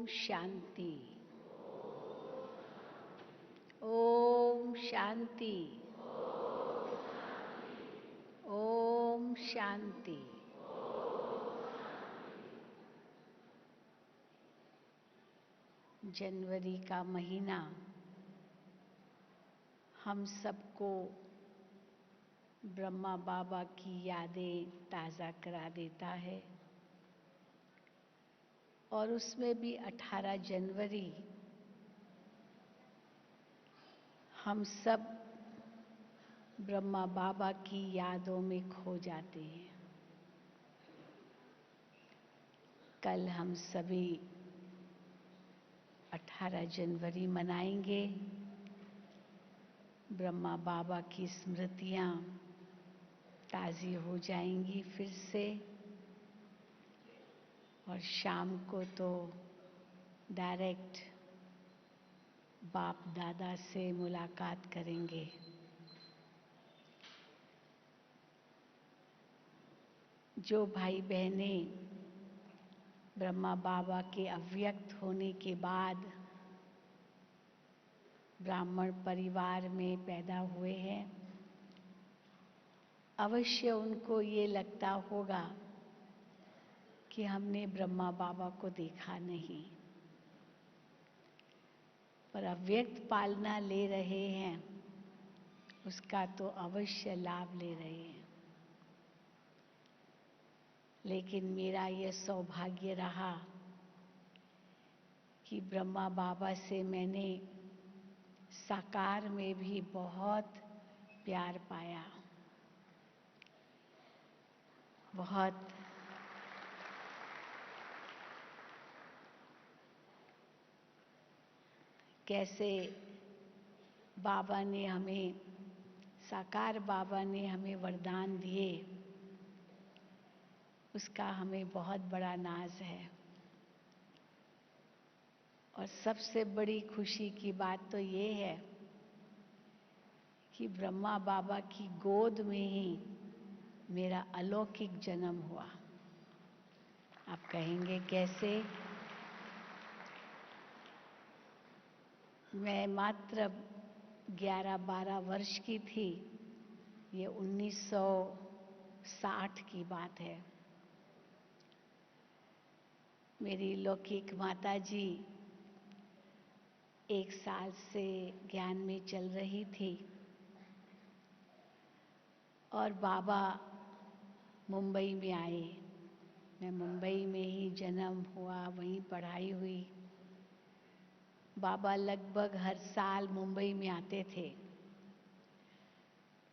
शांति। ओम शांति। ओम शांति। जनवरी का महीना हम सबको ब्रह्मा बाबा की यादें ताज़ा करा देता है और उसमें भी 18 जनवरी हम सब ब्रह्मा बाबा की यादों में खो जाते हैं। कल हम सभी 18 जनवरी मनाएंगे। ब्रह्मा बाबा की स्मृतियाँ ताज़ी हो जाएंगी फिर से, और शाम को तो डायरेक्ट बाप दादा से मुलाकात करेंगे। जो भाई बहनें ब्रह्मा बाबा के अव्यक्त होने के बाद ब्राह्मण परिवार में पैदा हुए हैं, अवश्य उनको ये लगता होगा कि हमने ब्रह्मा बाबा को देखा नहीं, पर अव्यक्त पालना ले रहे हैं उसका तो अवश्य लाभ ले रहे हैं। लेकिन मेरा यह सौभाग्य रहा कि ब्रह्मा बाबा से मैंने साकार में भी बहुत प्यार पाया, बहुत कैसे बाबा ने हमें, साकार बाबा ने हमें वरदान दिए, उसका हमें बहुत बड़ा नाज है। और सबसे बड़ी खुशी की बात तो ये है कि ब्रह्मा बाबा की गोद में ही मेरा अलौकिक जन्म हुआ। आप कहेंगे कैसे? मैं मात्र 11-12 वर्ष की थी। ये 1960 की बात है। मेरी लौकिक माता जी 1 साल से ज्ञान में चल रही थी और बाबा मुंबई में आए। मैं मुंबई में ही जन्म हुआ, वहीं पढ़ाई हुई। बाबा लगभग हर साल मुंबई में आते थे,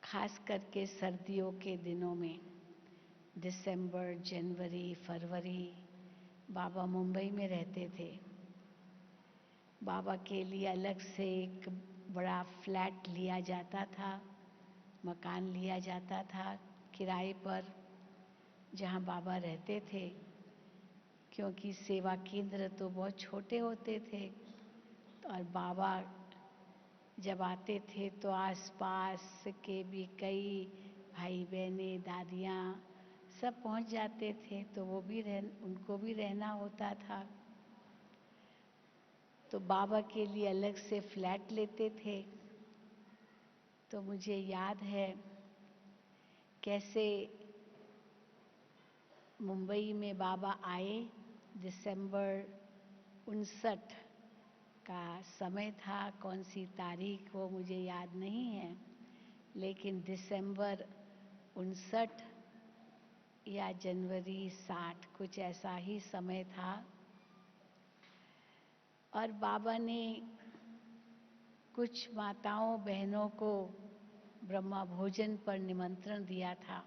खास करके सर्दियों के दिनों में, दिसंबर, जनवरी, फरवरी बाबा मुंबई में रहते थे। बाबा के लिए अलग से एक बड़ा फ्लैट लिया जाता था, मकान लिया जाता था किराए पर, जहाँ बाबा रहते थे, क्योंकि सेवा केंद्र तो बहुत छोटे होते थे। और बाबा जब आते थे तो आसपास के भी कई भाई बहनें, दादियाँ सब पहुँच जाते थे, तो वो भी उनको भी रहना होता था। तो बाबा के लिए अलग से फ्लैट लेते थे। तो मुझे याद है कैसे मुंबई में बाबा आए। दिसंबर 59 का समय था, कौन सी तारीख वो मुझे याद नहीं है, लेकिन दिसंबर 59 या जनवरी 60 कुछ ऐसा ही समय था। और बाबा ने कुछ माताओं बहनों को ब्रह्मा भोजन पर निमंत्रण दिया था।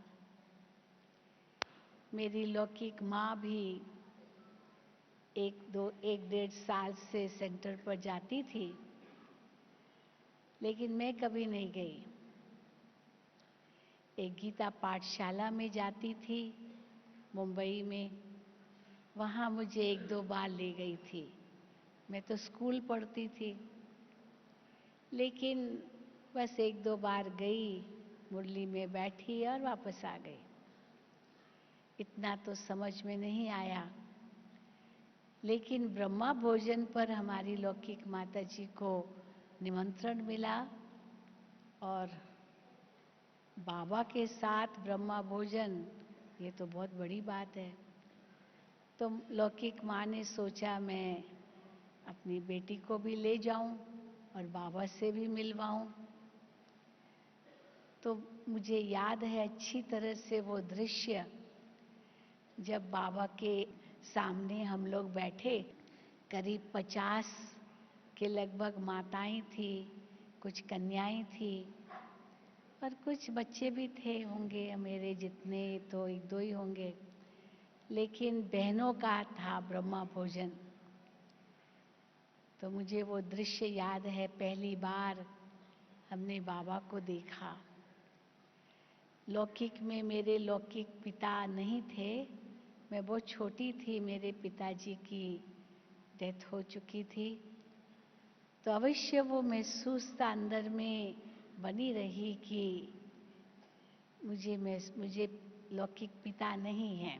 मेरी लौकिक माँ भी 1-1.5 साल से सेंटर पर जाती थी, लेकिन मैं कभी नहीं गई। एक गीता पाठशाला में जाती थी मुंबई में, वहाँ मुझे 1-2 बार ले गई थी। मैं तो स्कूल पढ़ती थी, लेकिन बस 1-2 बार गई, मुरली में बैठी और वापस आ गई। इतना तो समझ में नहीं आया। लेकिन ब्रह्मा भोजन पर हमारी लौकिक माता जी को निमंत्रण मिला और बाबा के साथ ब्रह्मा भोजन, ये तो बहुत बड़ी बात है। तो लौकिक माँ ने सोचा मैं अपनी बेटी को भी ले जाऊं और बाबा से भी मिलवाऊं। तो मुझे याद है अच्छी तरह से वो दृश्य, जब बाबा के सामने हम लोग बैठे, करीब 50 के लगभग माताएं थी, कुछ कन्याएं थी और कुछ बच्चे भी थे, होंगे मेरे जितने तो एक दो ही होंगे, लेकिन बहनों का था ब्रह्मा भोजन। तो मुझे वो दृश्य याद है, पहली बार हमने बाबा को देखा। लौकिक में मेरे लौकिक पिता नहीं थे, मैं बहुत छोटी थी, मेरे पिताजी की डेथ हो चुकी थी। तो अवश्य वो महसूसता अंदर में बनी रही कि मुझे लौकिक पिता नहीं है।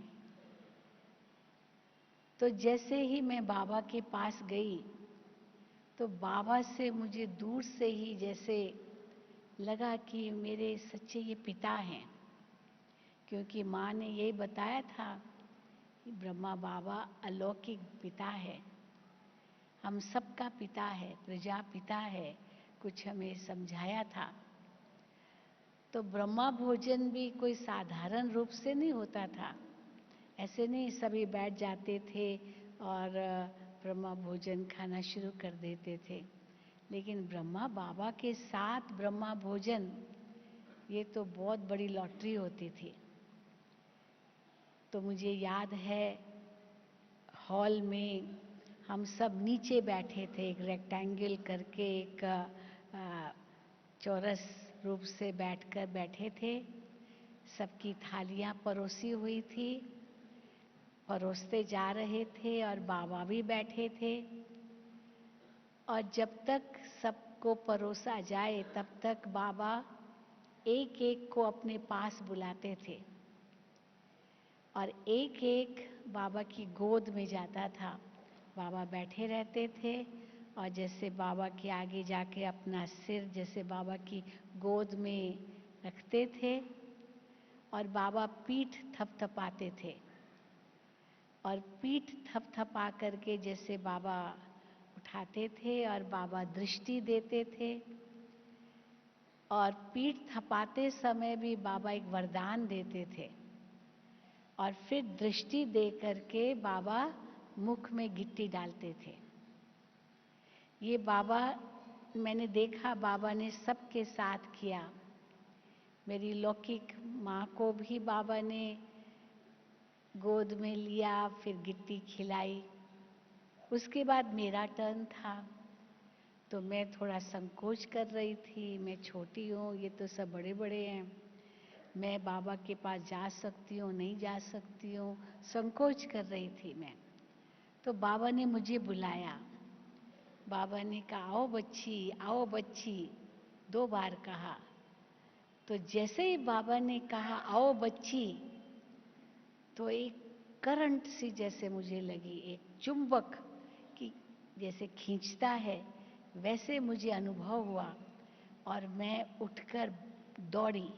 तो जैसे ही मैं बाबा के पास गई तो बाबा से मुझे दूर से ही जैसे लगा कि मेरे सच्चे ये पिता हैं, क्योंकि माँ ने यही बताया था कि ब्रह्मा बाबा अलौकिक पिता है, हम सबका पिता है, प्रजापिता है, कुछ हमें समझाया था। तो ब्रह्मा भोजन भी कोई साधारण रूप से नहीं होता था, ऐसे नहीं सभी बैठ जाते थे और ब्रह्मा भोजन खाना शुरू कर देते थे, लेकिन ब्रह्मा बाबा के साथ ब्रह्मा भोजन, ये तो बहुत बड़ी लॉटरी होती थी। तो मुझे याद है हॉल में हम सब नीचे बैठे थे, एक रेक्टेंगल करके एक चौरस रूप से बैठकर बैठे थे। सबकी थालियां परोसी हुई थी, परोसते जा रहे थे और बाबा भी बैठे थे। और जब तक सबको परोसा जाए तब तक बाबा एक एक को अपने पास बुलाते थे और एक एक बाबा की गोद में जाता था। बाबा बैठे रहते थे और जैसे बाबा के आगे जाके अपना सिर जैसे बाबा की गोद में रखते थे और बाबा पीठ थपथपाते थे और पीठ थपथपा करके जैसे बाबा उठाते थे और बाबा दृष्टि देते थे। और पीठ थपाते समय भी बाबा एक वरदान देते थे और फिर दृष्टि दे करके बाबा मुख में गिट्टी डालते थे। ये बाबा मैंने देखा, बाबा ने सबके साथ किया। मेरी लौकिक माँ को भी बाबा ने गोद में लिया, फिर गिट्टी खिलाई। उसके बाद मेरा टर्न था, तो मैं थोड़ा संकोच कर रही थी, मैं छोटी हूँ, ये तो सब बड़े बड़े हैं, मैं बाबा के पास जा सकती हूँ नहीं जा सकती हूँ, संकोच कर रही थी मैं। तो बाबा ने मुझे बुलाया, बाबा ने कहा आओ बच्ची 2 बार कहा। तो जैसे ही बाबा ने कहा आओ बच्ची, तो एक करंट सी जैसे मुझे लगी, एक चुंबक की जैसे खींचता है वैसे मुझे अनुभव हुआ और मैं उठकर दौड़ी,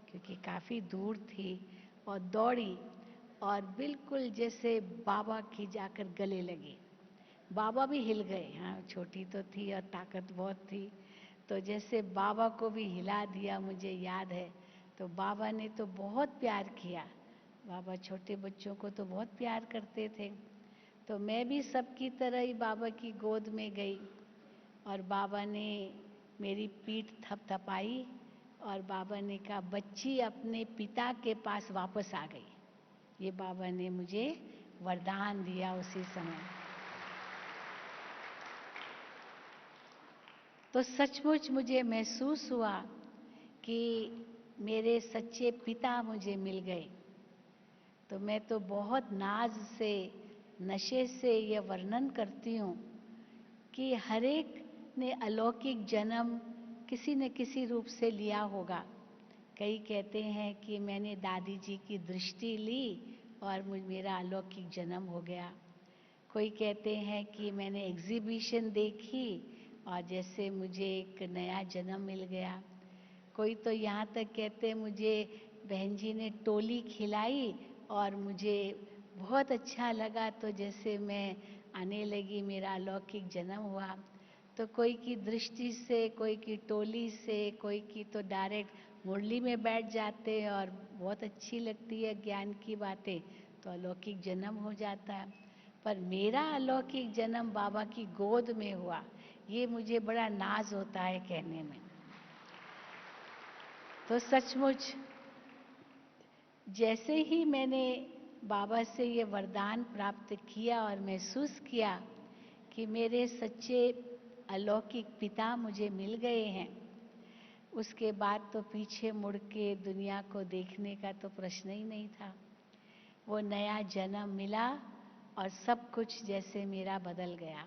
क्योंकि काफ़ी दूर थी, और दौड़ी और बिल्कुल जैसे बाबा की जाकर गले लगी। बाबा भी हिल गए, हाँ छोटी तो थी और ताकत बहुत थी, तो जैसे बाबा को भी हिला दिया मुझे याद है। तो बाबा ने तो बहुत प्यार किया, बाबा छोटे बच्चों को तो बहुत प्यार करते थे। तो मैं भी सबकी तरह ही बाबा की गोद में गई और बाबा ने मेरी पीठ थपथपाई और बाबा ने कहा बच्ची अपने पिता के पास वापस आ गई। ये बाबा ने मुझे वरदान दिया उसी समय। तो सचमुच मुझे महसूस हुआ कि मेरे सच्चे पिता मुझे मिल गए। तो मैं तो बहुत नाज से, नशे से यह वर्णन करती हूँ कि हर एक ने अलौकिक जन्म किसी न किसी रूप से लिया होगा। कई कहते हैं कि मैंने दादी जी की दृष्टि ली और मेरा अलौकिक जन्म हो गया। कोई कहते हैं कि मैंने एग्जीबिशन देखी और जैसे मुझे एक नया जन्म मिल गया। कोई तो यहाँ तक कहते हैं मुझे बहन जी ने टोली खिलाई और मुझे बहुत अच्छा लगा, तो जैसे मैं आने लगी, मेरा अलौकिक जन्म हुआ। तो कोई की दृष्टि से, कोई की टोली से, कोई की तो डायरेक्ट मुरली में बैठ जाते हैं और बहुत अच्छी लगती है ज्ञान की बातें, तो अलौकिक जन्म हो जाता है। पर मेरा अलौकिक जन्म बाबा की गोद में हुआ, ये मुझे बड़ा नाज होता है कहने में। तो सचमुच जैसे ही मैंने बाबा से ये वरदान प्राप्त किया और महसूस किया कि मेरे सच्चे अलौकिक पिता मुझे मिल गए हैं, उसके बाद तो पीछे मुड़ के दुनिया को देखने का तो प्रश्न ही नहीं था। वो नया जन्म मिला और सब कुछ जैसे मेरा बदल गया,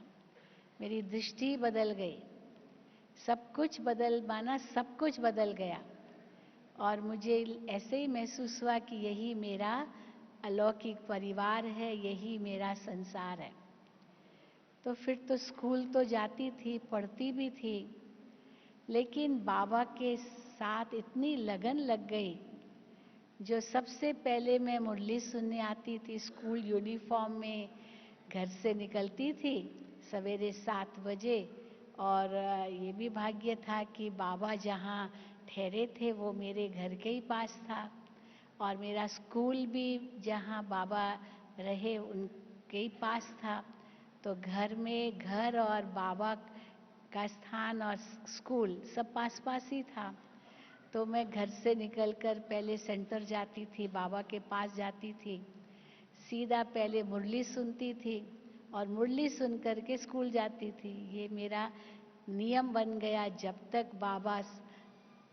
मेरी दृष्टि बदल गई, सब कुछ बदल माना सब कुछ बदल गया। और मुझे ऐसे ही महसूस हुआ कि यही मेरा अलौकिक परिवार है, यही मेरा संसार है। तो फिर तो स्कूल तो जाती थी, पढ़ती भी थी, लेकिन बाबा के साथ इतनी लगन लग गई। जो सबसे पहले मैं मुरली सुनने आती थी, स्कूल यूनिफॉर्म में घर से निकलती थी सवेरे 7 बजे, और ये भी भाग्य था कि बाबा जहाँ ठहरे थे वो मेरे घर के ही पास था, और मेरा स्कूल भी जहाँ बाबा रहे उनके ही पास था। तो घर और बाबा का स्थान और स्कूल सब पास पास ही था। तो मैं घर से निकलकर पहले सेंटर जाती थी, बाबा के पास जाती थी, सीधा पहले मुरली सुनती थी और मुरली सुन करके स्कूल जाती थी। ये मेरा नियम बन गया जब तक बाबा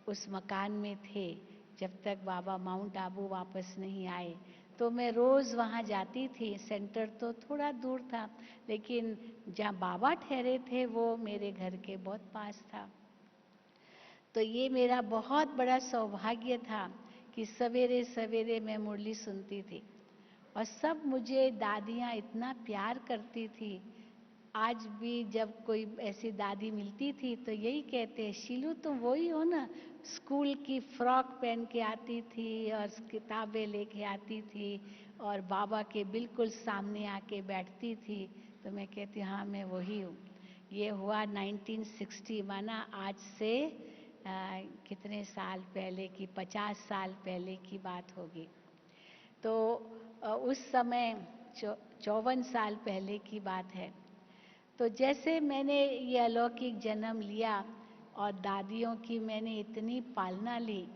उस मकान में थे, जब तक बाबा माउंट आबू वापस नहीं आए। तो मैं रोज़ वहाँ जाती थी। सेंटर तो थोड़ा दूर था, लेकिन जहाँ बाबा ठहरे थे वो मेरे घर के बहुत पास था। तो ये मेरा बहुत बड़ा सौभाग्य था कि सवेरे सवेरे मैं मुरली सुनती थी, और सब मुझे दादियाँ इतना प्यार करती थी। आज भी जब कोई ऐसी दादी मिलती थी तो यही कहते हैं, शीलू तुम वही हो ना, स्कूल की फ्रॉक पहन के आती थी और किताबें लेके आती थी और बाबा के बिल्कुल सामने आके बैठती थी। तो मैं कहती हाँ मैं वही हूँ। ये हुआ 1960, माना आज से कितने साल पहले की, 50 साल पहले की बात होगी। तो उस समय 54 साल पहले की बात है। तो जैसे मैंने ये अलौकिक जन्म लिया और दादियों की मैंने इतनी पालना ली,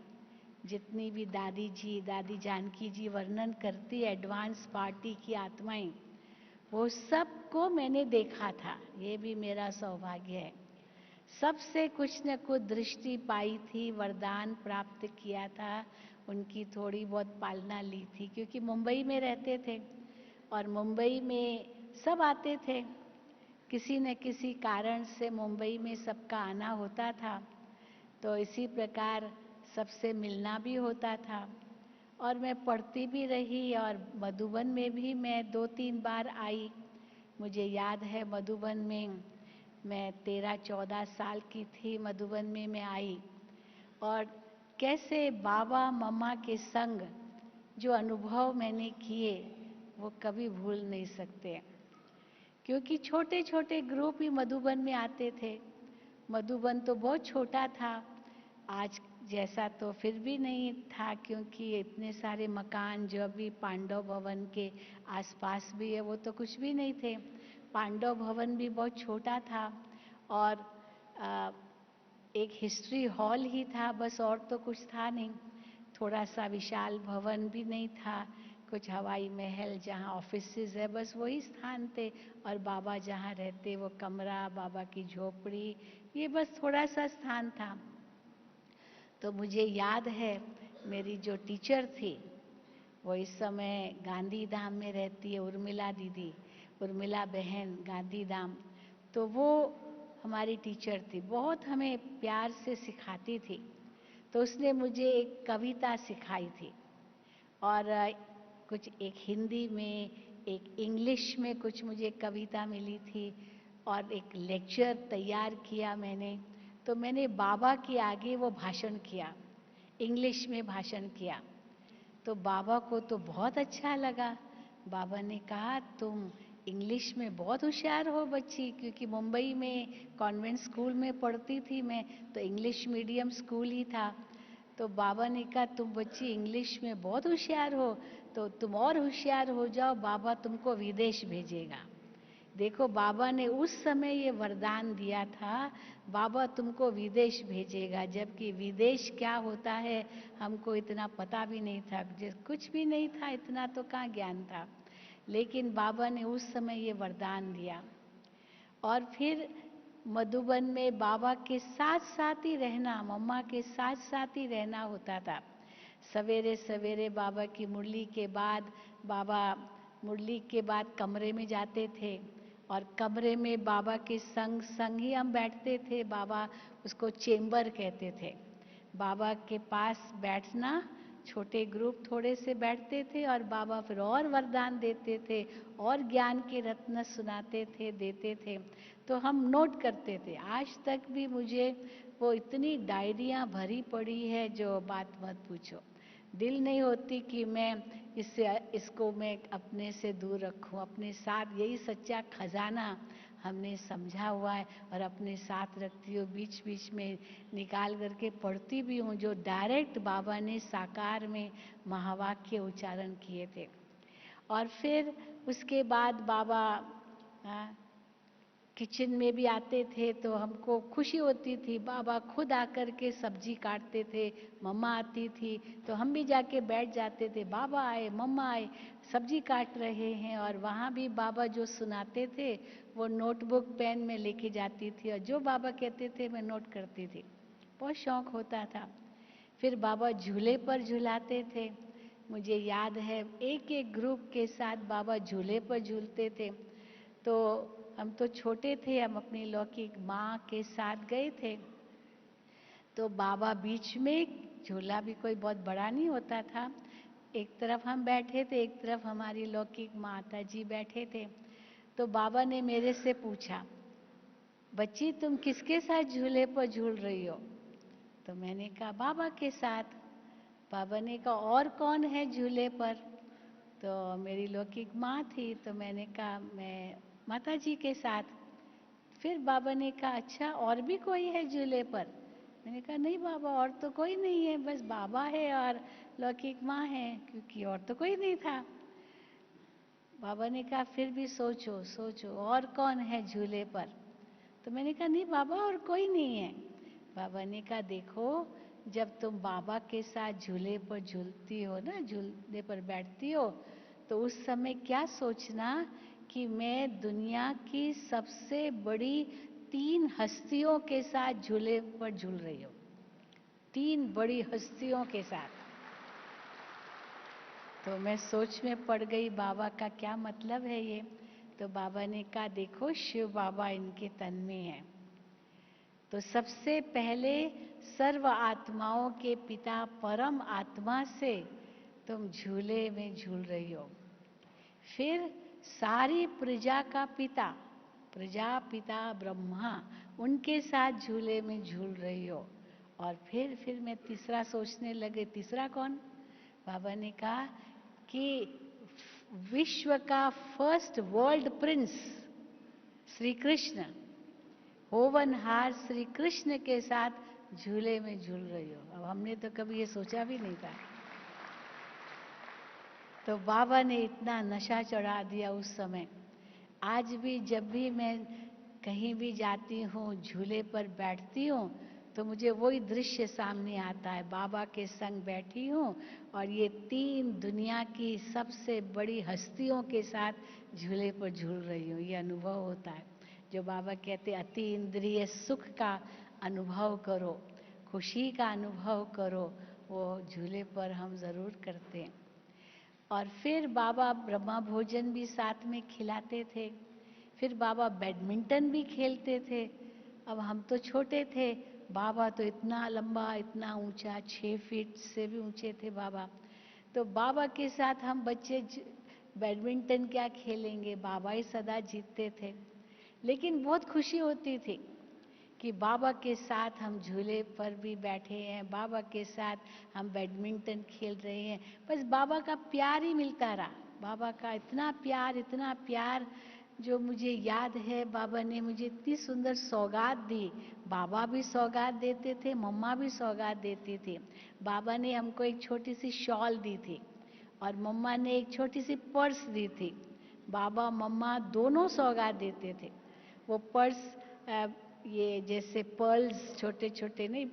जितनी भी दादी जानकी जी वर्णन करती है एडवांस पार्टी की आत्माएं, वो सबको मैंने देखा था। ये भी मेरा सौभाग्य है। सबसे कुछ न कुछ दृष्टि पाई थी, वरदान प्राप्त किया था, उनकी थोड़ी बहुत पालना ली थी, क्योंकि मुंबई में रहते थे और मुंबई में सब आते थे। किसी न किसी कारण से मुंबई में सबका आना होता था, तो इसी प्रकार सबसे मिलना भी होता था। और मैं पढ़ती भी रही, और मधुबन में भी मैं 2-3 बार आई। मुझे याद है मधुबन में मैं 13-14 साल की थी, मधुबन में मैं आई, और कैसे बाबा मम्मा के संग जो अनुभव मैंने किए वो कभी भूल नहीं सकते। क्योंकि छोटे छोटे ग्रुप ही मधुबन में आते थे। मधुबन तो बहुत छोटा था, आज जैसा तो फिर भी नहीं था, क्योंकि इतने सारे मकान जो अभी पांडव भवन के आसपास भी है वो तो कुछ भी नहीं थे। पांडव भवन भी बहुत छोटा था, और एक हिस्ट्री हॉल ही था बस, और तो कुछ था नहीं। थोड़ा सा विशाल भवन भी नहीं था, कुछ हवाई महल जहाँ ऑफिसेज है बस वही स्थान थे, और बाबा जहाँ रहते वो कमरा, बाबा की झोपड़ी, ये बस थोड़ा सा स्थान था। तो मुझे याद है मेरी जो टीचर थी वो इस समय गांधी धाम में रहती है, उर्मिला दीदी, उर्मिला बहन गांधी धाम। तो वो हमारी टीचर थी, बहुत हमें प्यार से सिखाती थी। तो उसने मुझे एक कविता सिखाई थी, और कुछ एक हिंदी में एक इंग्लिश में कुछ मुझे कविता मिली थी और एक लेक्चर तैयार किया मैंने। तो मैंने बाबा के आगे वो भाषण किया, इंग्लिश में भाषण किया। तो बाबा को तो बहुत अच्छा लगा। बाबा ने कहा तुम इंग्लिश में बहुत होशियार हो बच्ची, क्योंकि मुंबई में कॉन्वेंट स्कूल में पढ़ती थी मैं, तो इंग्लिश मीडियम स्कूल ही था। तो बाबा ने कहा तुम बच्ची इंग्लिश में बहुत होशियार हो, तो तुम और होशियार हो जाओ, बाबा तुमको विदेश भेजेगा। देखो बाबा ने उस समय ये वरदान दिया था, बाबा तुमको विदेश भेजेगा, जबकि विदेश क्या होता है हमको इतना पता भी नहीं था, कुछ भी नहीं था, इतना तो कहाँ ज्ञान था। लेकिन बाबा ने उस समय ये वरदान दिया। और फिर मधुबन में बाबा के साथ साथ ही रहना, मम्मा के साथ साथ ही रहना होता था। सवेरे सवेरे बाबा की मुरली के बाद, बाबा मुरली के बाद कमरे में जाते थे और कमरे में बाबा के संग संग ही हम बैठते थे। बाबा उसको चेंबर कहते थे। बाबा के पास बैठना, छोटे ग्रुप थोड़े से बैठते थे और बाबा फिर और वरदान देते थे और ज्ञान के रत्न सुनाते थे, देते थे। तो हम नोट करते थे। आज तक भी मुझे वो इतनी डायरियां भरी पड़ी है जो बात मत पूछो। दिल नहीं होती कि मैं इसको मैं अपने से दूर रखूं, अपने साथ। यही सच्चा खजाना हमने समझा हुआ है और अपने साथ रखती हूँ, बीच बीच में निकाल करके पढ़ती भी हूँ, जो डायरेक्ट बाबा ने साकार में महावाक्य उच्चारण किए थे। और फिर उसके बाद बाबा किचन में भी आते थे तो हमको खुशी होती थी। बाबा खुद आकर के सब्जी काटते थे, मम्मा आती थी तो हम भी जाके बैठ जाते थे। बाबा आए, मम्मा आए, सब्जी काट रहे हैं। और वहाँ भी बाबा जो सुनाते थे वो नोटबुक पेन में लेके जाती थी और जो बाबा कहते थे मैं नोट करती थी। बहुत शौक होता था। फिर बाबा झूले पर झूलाते थे। मुझे याद है एक एक ग्रुप के साथ बाबा झूले पर झूलते थे। तो हम तो छोटे थे, हम अपनी लौकिक माँ के साथ गए थे। तो बाबा बीच में, झूला भी कोई बहुत बड़ा नहीं होता था, एक तरफ हम बैठे थे, एक तरफ हमारी लौकिक माता जी बैठे थे। तो बाबा ने मेरे से पूछा, बच्ची तुम किसके साथ झूले पर झूल रही हो? तो मैंने कहा बाबा के साथ। बाबा ने कहा और कौन है झूले पर? तो मेरी लौकिक माँ थी, तो मैंने कहा मैं माता जी के साथ। फिर बाबा ने कहा अच्छा और भी कोई है झूले पर? मैंने कहा नहीं बाबा, और तो कोई नहीं है, बस बाबा है और लौकिक माँ है, क्योंकि और तो कोई नहीं था। बाबा ने कहा फिर भी सोचो सोचो और कौन है झूले पर? तो मैंने कहा नहीं बाबा और कोई नहीं है। बाबा ने कहा देखो, जब तुम बाबा के साथ झूले पर झूलती हो ना, झूले पर बैठती हो, तो उस समय क्या सोचना कि मैं दुनिया की सबसे बड़ी 3 हस्तियों के साथ झूले पर झूल रही हूँ। 3 बड़ी हस्तियों के साथ। तो मैं सोच में पड़ गई, बाबा का क्या मतलब है ये? तो बाबा ने कहा देखो, शिव बाबा इनके तन में है। तो सबसे पहले सर्व आत्माओं के पिता परम आत्मा से तुम झूले में झूल रही हो। फिर सारी प्रजा का पिता, प्रजापिता ब्रह्मा, उनके साथ झूले में झूल रही हो। और फिर मैं तीसरा सोचने लगे, तीसरा कौन? बाबा ने कहा कि विश्व का first world prince Shri Krishna, होवनहार श्री कृष्ण के साथ झूले में झूल रही हो। अब हमने तो कभी ये सोचा भी नहीं था। तो बाबा ने इतना नशा चढ़ा दिया उस समय। आज भी जब भी मैं कहीं भी जाती हूँ, झूले पर बैठती हूँ, तो मुझे वही दृश्य सामने आता है। बाबा के संग बैठी हूँ और ये 3 दुनिया की सबसे बड़ी हस्तियों के साथ झूले पर झूल रही हूँ। ये अनुभव होता है जो बाबा कहते अति इंद्रिय सुख का अनुभव करो, खुशी का अनुभव करो, वो झूले पर हम ज़रूर करते हैं। और फिर बाबा ब्रह्मा भोजन भी साथ में खिलाते थे। फिर बाबा बैडमिंटन भी खेलते थे। अब हम तो छोटे थे, बाबा तो इतना लंबा, इतना ऊंचा, 6 फीट से भी ऊंचे थे बाबा। तो बाबा के साथ हम बच्चे बैडमिंटन क्या खेलेंगे, बाबा ही सदा जीतते थे। लेकिन बहुत खुशी होती थी कि बाबा के साथ हम झूले पर भी बैठे हैं, बाबा के साथ हम बैडमिंटन खेल रहे हैं। बस बाबा का प्यार ही मिलता रहा, बाबा का इतना प्यार जो मुझे याद है। बाबा ने मुझे इतनी सुंदर सौगात दी। बाबा भी सौगात देते थे, मम्मा भी सौगात देती थी। बाबा ने हमको एक छोटी सी शॉल दी थी और मम्मा ने एक छोटी सी पर्स दी थी। बाबा मम्मा दोनों सौगात देते थे। वो पर्स ये जैसे पर्ल्स छोटे छोटे नहीं,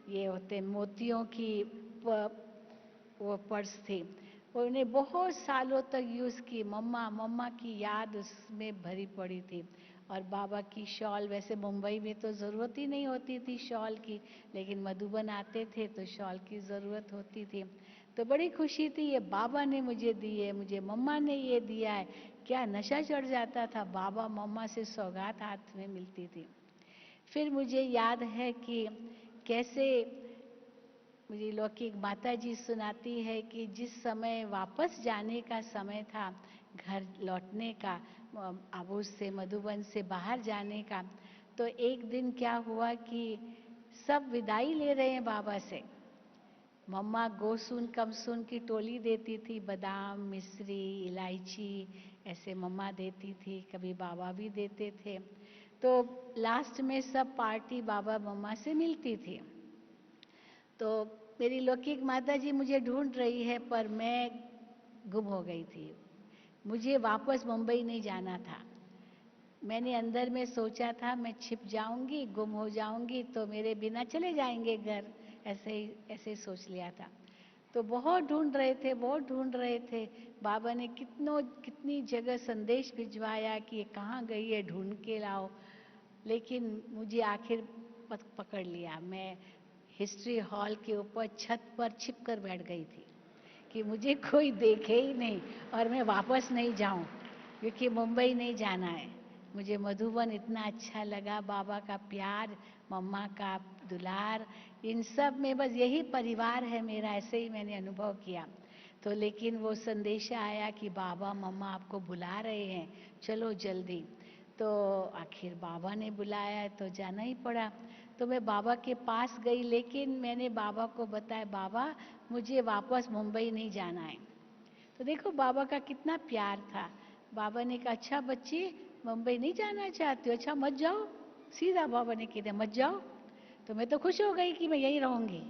ये होते मोतियों की वो पर्स थी। उन्हें बहुत सालों तक यूज़ की। मम्मा मम्मा की याद उसमें भरी पड़ी थी। और बाबा की शॉल, वैसे मुंबई में तो ज़रूरत ही नहीं होती थी शॉल की, लेकिन मधुबन आते थे तो शॉल की ज़रूरत होती थी। तो बड़ी खुशी थी, ये बाबा ने मुझे दी है, मुझे मम्मा ने ये दिया है। क्या नशा चढ़ जाता था, बाबा मम्मा से सौगात हाथ में मिलती थी। फिर मुझे याद है कि कैसे मुझे लौकिक माता जी सुनाती है कि जिस समय वापस जाने का समय था, घर लौटने का, आबू से मधुबन से बाहर जाने का, तो एक दिन क्या हुआ कि सब विदाई ले रहे हैं बाबा से। मम्मा गोसून कमसून की टोली देती थी, बादाम मिश्री इलायची ऐसे मम्मा देती थी, कभी बाबा भी देते थे। तो लास्ट में सब पार्टी बाबा मम्मा से मिलती थी। तो मेरी लौकिक माता जी मुझे ढूंढ रही है, पर मैं गुम हो गई थी। मुझे वापस मुंबई नहीं जाना था। मैंने अंदर में सोचा था मैं छिप जाऊंगी, गुम हो जाऊंगी तो मेरे बिना चले जाएंगे घर, ऐसे ही सोच लिया था। तो बहुत ढूंढ रहे थे, बहुत ढूंढ रहे थे। बाबा ने कितनी जगह संदेश भिजवाया कि ये कहाँ गई है, ढूंढ के लाओ। लेकिन मुझे आखिर पकड़ लिया। मैं हिस्ट्री हॉल के ऊपर छत पर छिप कर बैठ गई थी कि मुझे कोई देखे ही नहीं और मैं वापस नहीं जाऊं, क्योंकि मुंबई नहीं जाना है। मुझे मधुबन इतना अच्छा लगा, बाबा का प्यार, मम्मा का दुलार, इन सब में बस यही परिवार है मेरा, ऐसे ही मैंने अनुभव किया। तो लेकिन वो संदेशा आया कि बाबा मम्मा आपको बुला रहे हैं, चलो जल्दी। तो आखिर बाबा ने बुलाया तो जाना ही पड़ा। तो मैं बाबा के पास गई, लेकिन मैंने बाबा को बताया, बाबा मुझे वापस मुंबई नहीं जाना है। तो देखो बाबा का कितना प्यार था। बाबा ने कहा, अच्छा बच्ची मुंबई नहीं जाना चाहती हो, अच्छा मत जाओ। सीधा बाबा ने कह दिया मत जाओ। तो मैं तो खुश हो गई कि मैं यहीं रहूंगी।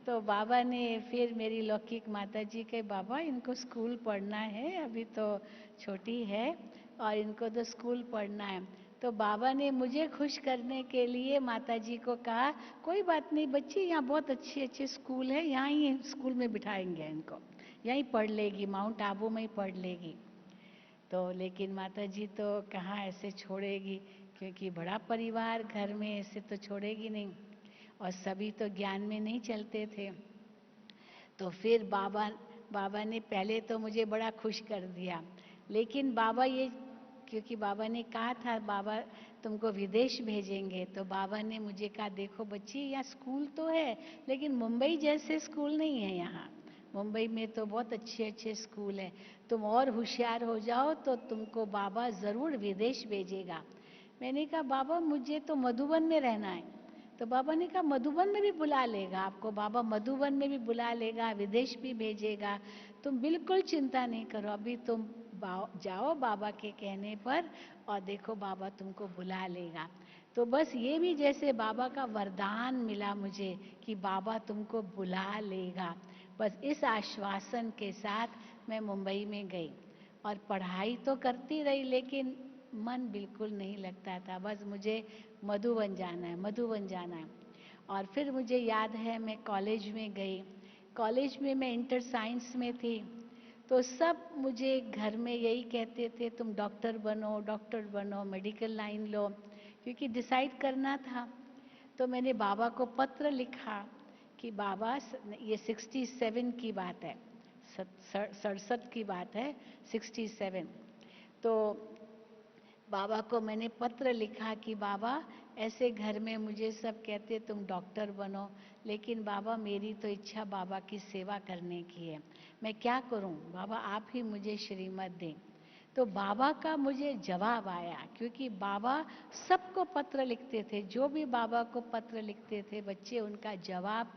तो बाबा ने फिर मेरी लौकिक माता जी के, बाबा इनको स्कूल पढ़ना है, अभी तो छोटी है और इनको तो स्कूल पढ़ना है। तो बाबा ने मुझे खुश करने के लिए माता जी को कहा, कोई बात नहीं बच्ची, यहाँ बहुत अच्छे अच्छे स्कूल है, यहाँ ही स्कूल में बिठाएंगे इनको, यहीं पढ़ लेगी, माउंट आबू में ही पढ़ लेगी। तो लेकिन माता जी तो कहाँ ऐसे छोड़ेगी, क्योंकि बड़ा परिवार घर में, ऐसे तो छोड़ेगी नहीं, और सभी तो ज्ञान में नहीं चलते थे। तो फिर बाबा ने पहले तो मुझे बड़ा खुश कर दिया, लेकिन बाबा ये, क्योंकि बाबा ने कहा था बाबा तुमको विदेश भेजेंगे, तो बाबा ने मुझे कहा, देखो बच्ची यहाँ स्कूल तो है, लेकिन मुंबई जैसे स्कूल नहीं है यहाँ। मुंबई में तो बहुत अच्छे अच्छे स्कूल है, तुम और होशियार हो जाओ तो तुमको बाबा ज़रूर विदेश भेजेगा। मैंने कहा बाबा मुझे तो मधुबन में रहना है। तो बाबा ने कहा मधुबन में भी बुला लेगा आपको, बाबा मधुबन में भी बुला लेगा, विदेश भी भेजेगा, तुम बिल्कुल चिंता नहीं करो, अभी तुम जाओ बाबा के कहने पर और देखो बाबा तुमको बुला लेगा। तो बस ये भी जैसे बाबा का वरदान मिला मुझे कि बाबा तुमको बुला लेगा। बस इस आश्वासन के साथ मैं मुंबई में गई और पढ़ाई तो करती रही, लेकिन मन बिल्कुल नहीं लगता था। बस मुझे मधुबन जाना है, मधुबन जाना है। और फिर मुझे याद है मैं कॉलेज में गई। कॉलेज में मैं इंटर साइंस में थी। तो सब मुझे घर में यही कहते थे, तुम डॉक्टर बनो, डॉक्टर बनो, मेडिकल लाइन लो, क्योंकि डिसाइड करना था। तो मैंने बाबा को पत्र लिखा कि बाबा ये 67 की बात है, 67 की बात है, 67। तो बाबा को मैंने पत्र लिखा कि बाबा ऐसे घर में मुझे सब कहते तुम डॉक्टर बनो, लेकिन बाबा मेरी तो इच्छा बाबा की सेवा करने की है, मैं क्या करूं बाबा, आप ही मुझे श्रीमत दें। तो बाबा का मुझे जवाब आया, क्योंकि बाबा सबको पत्र लिखते थे, जो भी बाबा को पत्र लिखते थे बच्चे, उनका जवाब,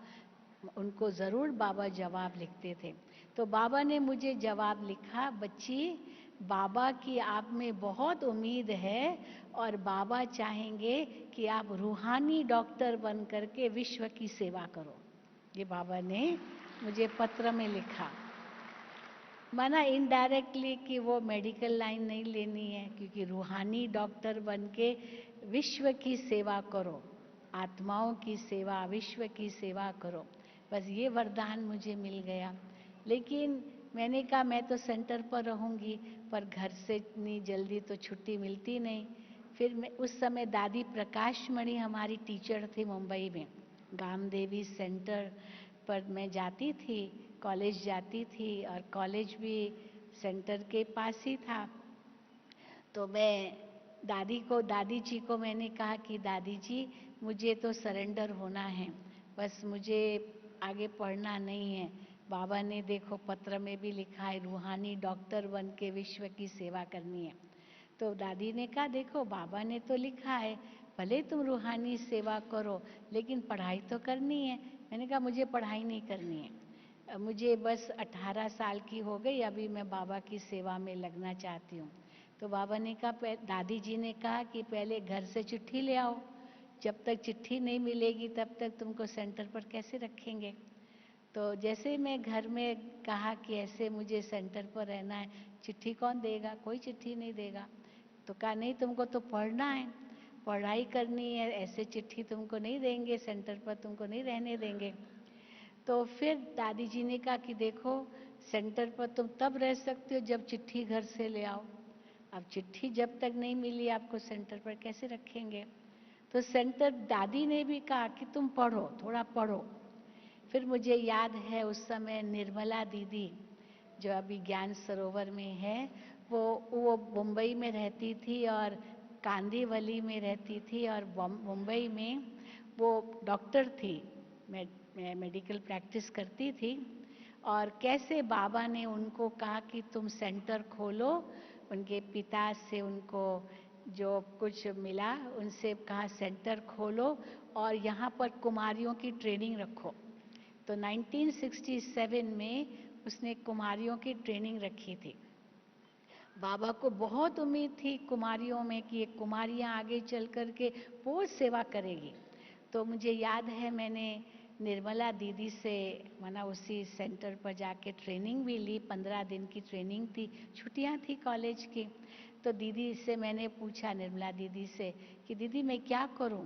उनको ज़रूर बाबा जवाब लिखते थे। तो बाबा ने मुझे जवाब लिखा, बच्ची बाबा की आप में बहुत उम्मीद है और बाबा चाहेंगे कि आप रूहानी डॉक्टर बन करके विश्व की सेवा करो। ये बाबा ने मुझे पत्र में लिखा। माना इनडायरेक्टली कि वो मेडिकल लाइन नहीं लेनी है, क्योंकि रूहानी डॉक्टर बन के विश्व की सेवा करो, आत्माओं की सेवा, विश्व की सेवा करो। बस ये वरदान मुझे मिल गया। लेकिन मैंने कहा मैं तो सेंटर पर रहूँगी, पर घर से इतनी जल्दी तो छुट्टी मिलती नहीं। फिर मैं उस समय दादी प्रकाश मणि हमारी टीचर थी मुंबई में, गामदेवी सेंटर पर मैं जाती थी, कॉलेज जाती थी और कॉलेज भी सेंटर के पास ही था। तो मैं दादी जी को मैंने कहा कि दादी जी मुझे तो सरेंडर होना है, बस मुझे आगे पढ़ना नहीं है। बाबा ने देखो पत्र में भी लिखा है रूहानी डॉक्टर बन के विश्व की सेवा करनी है। तो दादी ने कहा देखो बाबा ने तो लिखा है, भले तुम रूहानी सेवा करो लेकिन पढ़ाई तो करनी है। मैंने कहा मुझे पढ़ाई नहीं करनी है, मुझे बस 18 साल की हो गई, अभी मैं बाबा की सेवा में लगना चाहती हूँ। तो बाबा ने कहा, दादी जी ने कहा कि पहले घर से चिट्ठी ले आओ, जब तक चिट्ठी नहीं मिलेगी तब तक तुमको सेंटर पर कैसे रखेंगे। तो जैसे मैं घर में कहा कि ऐसे मुझे सेंटर पर रहना है, चिट्ठी कौन देगा, कोई चिट्ठी नहीं देगा। तो कहा नहीं तुमको तो पढ़ना है, पढ़ाई करनी है, ऐसे चिट्ठी तुमको नहीं देंगे, सेंटर पर तुमको नहीं रहने देंगे। तो फिर दादी जी ने कहा कि देखो सेंटर पर तुम तब रह सकते हो जब चिट्ठी घर से ले आओ, अब चिट्ठी जब तक नहीं मिली आपको सेंटर पर कैसे रखेंगे। तो सेंटर दादी ने भी कहा कि तुम पढ़ो, थोड़ा पढ़ो। फिर मुझे याद है उस समय निर्मला दीदी जो अभी ज्ञान सरोवर में है, वो मुंबई में रहती थी और कांदीवली में रहती थी, और मुंबई में वो डॉक्टर थी, मैं मेडिकल प्रैक्टिस करती थी। और कैसे बाबा ने उनको कहा कि तुम सेंटर खोलो, उनके पिता से उनको जो कुछ मिला उनसे कहा सेंटर खोलो और यहाँ पर कुमारियों की ट्रेनिंग रखो। तो 1967 में उसने कुमारियों की ट्रेनिंग रखी थी। बाबा को बहुत उम्मीद थी कुमारियों में कि ये कुमारियाँ आगे चल कर के बहुत सेवा करेगी। तो मुझे याद है मैंने निर्मला दीदी से उसी सेंटर पर जाके ट्रेनिंग भी ली, 15 दिन की ट्रेनिंग थी, छुट्टियां थी कॉलेज की। तो दीदी से मैंने पूछा, निर्मला दीदी से, कि दीदी मैं क्या करूं,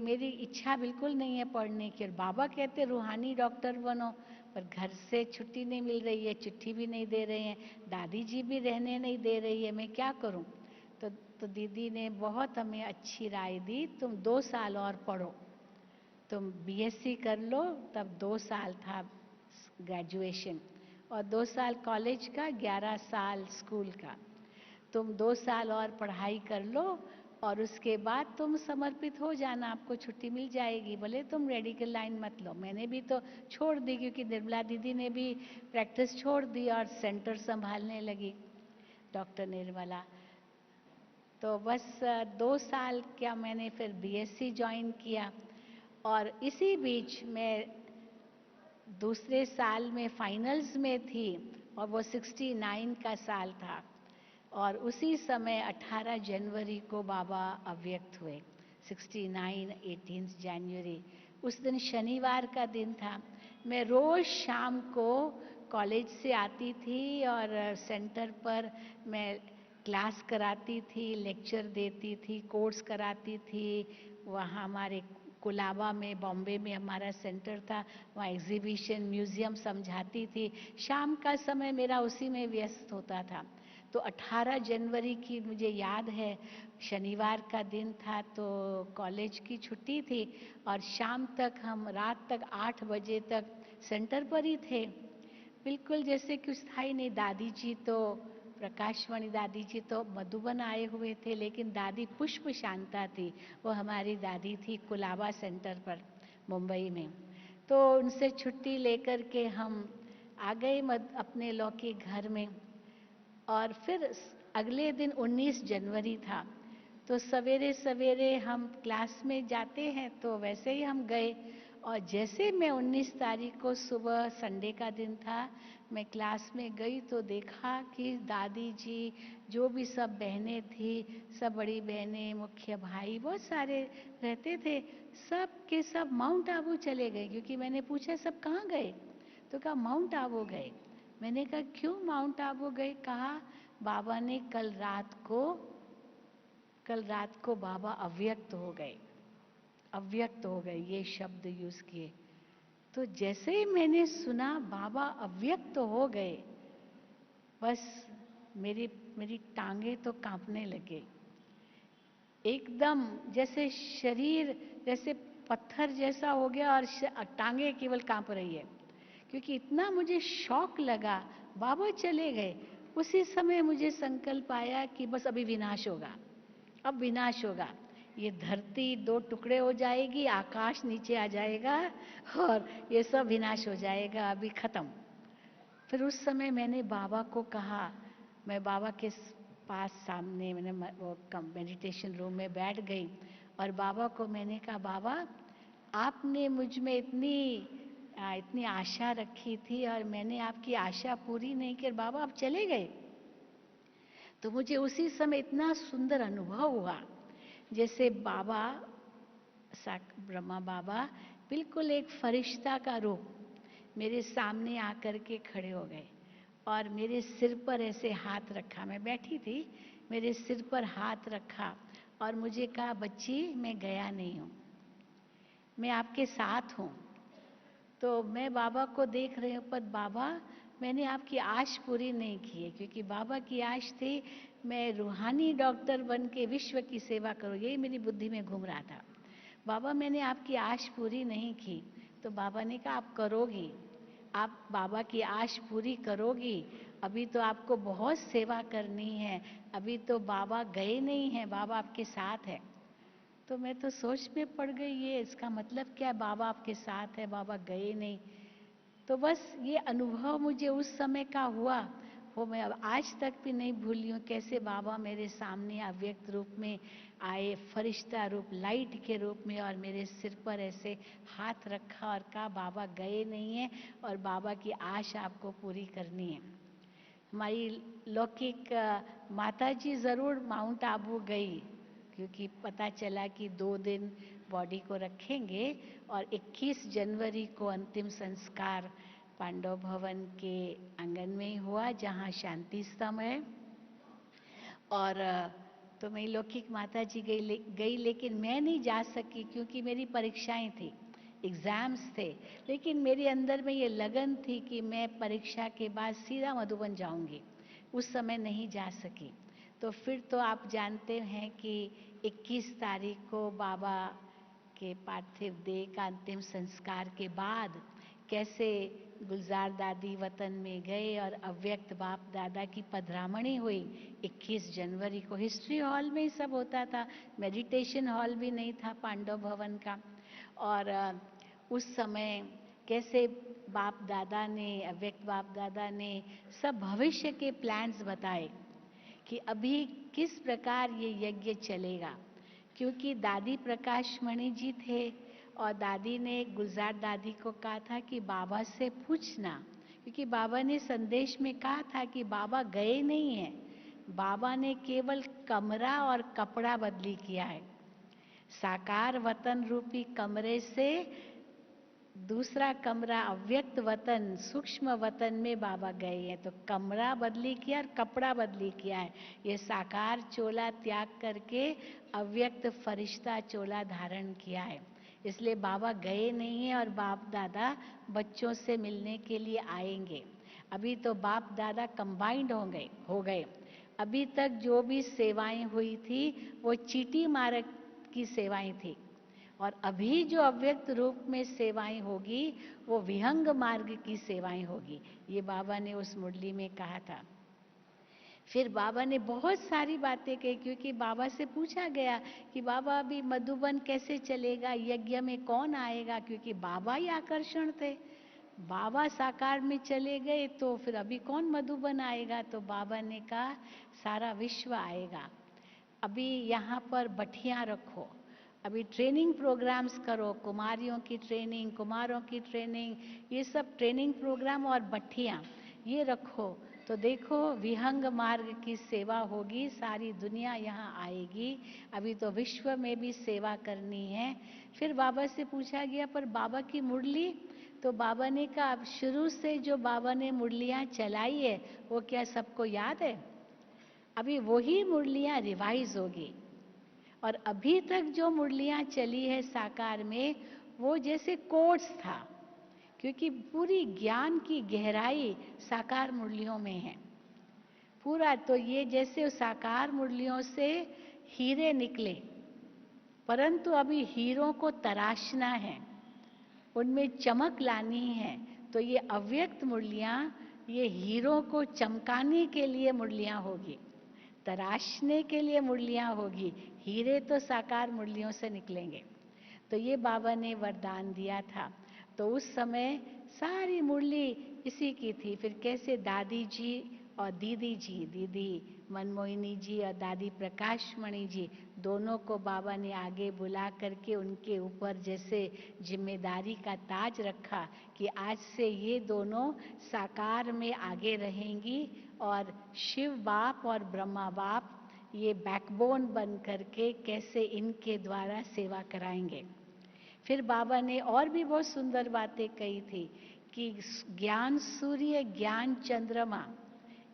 मेरी इच्छा बिल्कुल नहीं है पढ़ने की, और बाबा कहते रूहानी डॉक्टर बनो, पर घर से छुट्टी नहीं मिल रही है, चिट्ठी भी नहीं दे रहे हैं, दादी जी भी रहने नहीं दे रही है, मैं क्या करूं। तो दीदी ने बहुत हमें अच्छी राय दी, तुम 2 साल और पढ़ो, तुम बीएससी कर लो, तब 2 साल था ग्रेजुएशन, और 2 साल कॉलेज का, 11 साल स्कूल का, तुम 2 साल और पढ़ाई कर लो और उसके बाद तुम समर्पित हो जाना, आपको छुट्टी मिल जाएगी, भले तुम मेडिकल लाइन मत लो। मैंने भी तो छोड़ दी, क्योंकि निर्मला दीदी ने भी प्रैक्टिस छोड़ दी और सेंटर संभालने लगी, डॉक्टर निर्मला। तो बस 2 साल क्या मैंने फिर बीएससी ज्वाइन किया, और इसी बीच मैं दूसरे साल में फाइनल्स में थी, और वो 69 का साल था, और उसी समय 18 जनवरी को बाबा अव्यक्त हुए, 69 18 जनवरी, उस दिन शनिवार का दिन था। मैं रोज़ शाम को कॉलेज से आती थी और सेंटर पर मैं क्लास कराती थी, लेक्चर देती थी, कोर्स कराती थी। वहाँ हमारे कोलाबा में, बॉम्बे में हमारा सेंटर था, वहाँ एग्जीबिशन, म्यूज़ियम समझाती थी। शाम का समय मेरा उसी में व्यस्त होता था। तो 18 जनवरी की मुझे याद है, शनिवार का दिन था, तो कॉलेज की छुट्टी थी और शाम तक हम रात तक 8 बजे तक सेंटर पर ही थे, बिल्कुल जैसे कुछ था ही नहीं। दादी जी तो प्रकाशमणि दादी जी तो मधुबन आए हुए थे, लेकिन दादी पुष्प शांता थी, वो हमारी दादी थी कुलाबा सेंटर पर मुंबई में। तो उनसे छुट्टी लेकर के हम आ गए अपने लौकिक घर में। और फिर अगले दिन 19 जनवरी था, तो सवेरे सवेरे हम क्लास में जाते हैं तो वैसे ही हम गए। और जैसे मैं 19 तारीख को सुबह, संडे का दिन था, मैं क्लास में गई तो देखा कि दादी जी, जो भी सब बहनें थी, सब बड़ी बहनें, मुख्य भाई, बहुत सारे रहते थे, सब के सब माउंट आबू चले गए। क्योंकि मैंने पूछा सब कहाँ गए, तो कहा माउंट आबू गए। मैंने कहा क्यों माउंट आबू गए? कहा बाबा ने कल रात को बाबा अव्यक्त हो गए, अव्यक्त हो गए, ये शब्द यूज किए। तो जैसे ही मैंने सुना बाबा अव्यक्त हो गए, बस मेरी टांगे तो कांपने लगे एकदम, जैसे शरीर जैसे पत्थर जैसा हो गया और टांगे केवल कांप रही है, क्योंकि इतना मुझे शौक लगा। बाबा चले गए, उसी समय मुझे संकल्प आया कि बस अभी विनाश होगा, अब विनाश होगा, ये धरती दो टुकड़े हो जाएगी, आकाश नीचे आ जाएगा और ये सब विनाश हो जाएगा, अभी खत्म। फिर उस समय मैंने बाबा को कहा, मैं बाबा के पास सामने मैंने वो मेडिटेशन रूम में बैठ गई और बाबा को मैंने कहा, बाबा आपने मुझ में इतनी आशा रखी थी और मैंने आपकी आशा पूरी नहीं की, बाबा आप चले गए। तो मुझे उसी समय इतना सुंदर अनुभव हुआ, जैसे बाबा ब्रह्मा बाबा बिल्कुल एक फरिश्ता का रूप मेरे सामने आकर के खड़े हो गए और मेरे सिर पर ऐसे हाथ रखा, मैं बैठी थी, मेरे सिर पर हाथ रखा और मुझे कहा, बच्ची मैं गया नहीं हूँ, मैं आपके साथ हूँ। तो मैं बाबा को देख रही हूँ, पर बाबा मैंने आपकी आश पूरी नहीं की है, क्योंकि बाबा की आश थी मैं रूहानी डॉक्टर बन के विश्व की सेवा करूँ, यही मेरी बुद्धि में घूम रहा था। बाबा मैंने आपकी आश पूरी नहीं की। तो बाबा ने कहा आप करोगी, आप बाबा की आश पूरी करोगी, अभी तो आपको बहुत सेवा करनी है, अभी तो बाबा गए नहीं हैं, बाबा आपके साथ है। तो मैं तो सोच में पड़ गई, ये इसका मतलब क्या है, बाबा आपके साथ है, बाबा गए नहीं। तो बस ये अनुभव मुझे उस समय का हुआ, वो मैं अब आज तक भी नहीं भूली हूँ, कैसे बाबा मेरे सामने अव्यक्त रूप में आए, फरिश्ता रूप, लाइट के रूप में, और मेरे सिर पर ऐसे हाथ रखा और कहा बाबा गए नहीं हैं और बाबा की आश आपको पूरी करनी है। हमारी लौकिक माता जी ज़रूर माउंट आबू गई, क्योंकि पता चला कि 2 दिन बॉडी को रखेंगे और 21 जनवरी को अंतिम संस्कार पांडव भवन के आंगन में ही हुआ, जहाँ शांति स्तंभ है। और तो मेरी लौकिक माता जी गई, लेकिन मैं नहीं जा सकी क्योंकि मेरी परीक्षाएं थी, एग्ज़ाम्स थे। लेकिन मेरे अंदर में ये लगन थी कि मैं परीक्षा के बाद सीधा मधुबन जाऊंगी, उस समय नहीं जा सकी। तो फिर तो आप जानते हैं कि 21 तारीख को बाबा के पार्थिव देह का अंतिम संस्कार के बाद कैसे गुलजार दादी वतन में गए और अव्यक्त बाप दादा की पधरामणी हुई 21 जनवरी को। हिस्ट्री हॉल में ही सब होता था, मेडिटेशन हॉल भी नहीं था पांडव भवन का। और उस समय कैसे बाप दादा ने, अव्यक्त बाप दादा ने सब भविष्य के प्लान्स बताए कि अभी किस प्रकार ये यज्ञ चलेगा, क्योंकि दादी प्रकाशमणि जी थे और दादी ने गुलजार दादी को कहा था कि बाबा से पूछना, क्योंकि बाबा ने संदेश में कहा था कि बाबा गए नहीं हैं, बाबा ने केवल कमरा और कपड़ा बदली किया है। साकार वतन रूपी कमरे से दूसरा कमरा अव्यक्त वतन, सूक्ष्म वतन में बाबा गए हैं। तो कमरा बदली किया और कपड़ा बदली किया है, ये साकार चोला त्याग करके अव्यक्त फरिश्ता चोला धारण किया है। इसलिए बाबा गए नहीं हैं और बाप दादा बच्चों से मिलने के लिए आएंगे। अभी तो बाप दादा कंबाइंड हो गए। अभी तक जो भी सेवाएं हुई थी वो चीटी मार्ग की सेवाएं थी, और अभी जो अव्यक्त रूप में सेवाएं होगी वो विहंग मार्ग की सेवाएं होगी, ये बाबा ने उस मुरली में कहा था। फिर बाबा ने बहुत सारी बातें कही, क्योंकि बाबा से पूछा गया कि बाबा अभी मधुबन कैसे चलेगा, यज्ञ में कौन आएगा, क्योंकि बाबा ही आकर्षण थे। बाबा साकार में चले गए तो फिर अभी कौन मधुबन आएगा। तो बाबा ने कहा सारा विश्व आएगा, अभी यहाँ पर बठियाँ रखो, अभी ट्रेनिंग प्रोग्राम्स करो, कुमारियों की ट्रेनिंग, कुमारों की ट्रेनिंग, ये सब ट्रेनिंग प्रोग्राम और बठियाँ ये रखो, तो देखो विहंग मार्ग की सेवा होगी, सारी दुनिया यहाँ आएगी, अभी तो विश्व में भी सेवा करनी है। फिर बाबा से पूछा गया पर बाबा की मुरली, तो बाबा ने कहा अब शुरू से जो बाबा ने मुरलियाँ चलाई है वो क्या सबको याद है, अभी वही मुरलियाँ रिवाइज होगी। और अभी तक जो मुरलियाँ चली है साकार में वो जैसे कोर्स था, क्योंकि पूरी ज्ञान की गहराई साकार मुरलियों में है पूरा। तो ये जैसे साकार मुरलियों से हीरे निकले, परंतु अभी हीरों को तराशना है, उनमें चमक लानी है। तो ये अव्यक्त मुरलियाँ ये हीरों को चमकाने के लिए मुरलियाँ होगी, तराशने के लिए मुरलियाँ होगी, हीरे तो साकार मुरलियों से निकलेंगे। तो ये बाबा ने वरदान दिया था। तो उस समय सारी मुरली इसी की थी। फिर कैसे दादी जी और दीदी जी, दीदी मनमोहिनी जी और दादी प्रकाशमणि जी, दोनों को बाबा ने आगे बुला करके उनके ऊपर जैसे जिम्मेदारी का ताज रखा कि आज से ये दोनों साकार में आगे रहेंगी और शिव बाप और ब्रह्मा बाप ये बैकबोन बन करके कैसे इनके द्वारा सेवा कराएंगे। फिर बाबा ने और भी बहुत सुंदर बातें कही थी कि ज्ञान सूर्य, ज्ञान चंद्रमा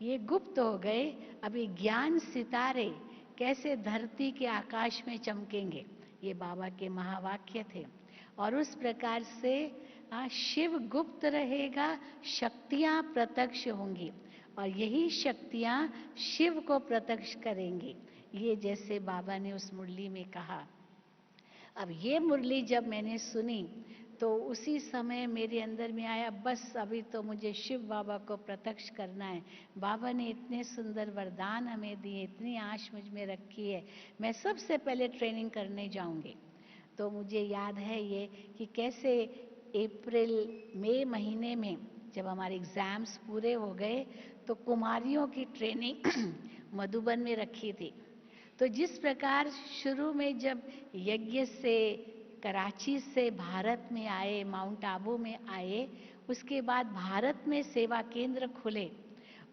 ये गुप्त हो गए, अभी ज्ञान सितारे कैसे धरती के आकाश में चमकेंगे, ये बाबा के महावाक्य थे। और उस प्रकार से शिव गुप्त रहेगा, शक्तियां प्रत्यक्ष होंगी और यही शक्तियां शिव को प्रत्यक्ष करेंगी, ये जैसे बाबा ने उस मुरली में कहा। अब ये मुरली जब मैंने सुनी तो उसी समय मेरे अंदर में आया बस अभी तो मुझे शिव बाबा को प्रत्यक्ष करना है। बाबा ने इतने सुंदर वरदान हमें दिए, इतनी आश मुझ में रखी है, मैं सबसे पहले ट्रेनिंग करने जाऊंगी। तो मुझे याद है ये कि कैसे अप्रैल मई महीने में जब हमारे एग्ज़ाम्स पूरे हो गए तो कुमारियों की ट्रेनिंग मधुबन में रखी थी। तो जिस प्रकार शुरू में जब यज्ञ से कराची से भारत में आए, माउंट आबू में आए, उसके बाद भारत में सेवा केंद्र खुले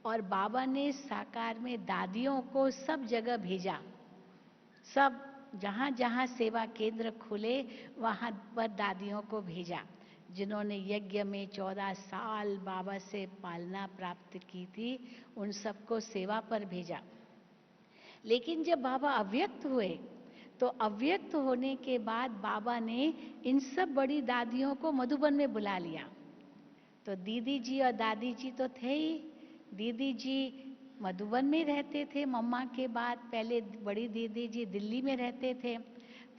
और बाबा ने साकार में दादियों को सब जगह भेजा, सब जहाँ जहाँ सेवा केंद्र खुले वहाँ पर दादियों को भेजा, जिन्होंने यज्ञ में 14 साल बाबा से पालना प्राप्त की थी, उन सबको सेवा पर भेजा। लेकिन जब बाबा अव्यक्त हुए तो अव्यक्त होने के बाद बाबा ने इन सब बड़ी दादियों को मधुबन में बुला लिया। तो दीदी जी और दादी जी तो थे ही, दीदी जी मधुबन में रहते थे मम्मा के बाद, पहले बड़ी दीदी जी दिल्ली में रहते थे,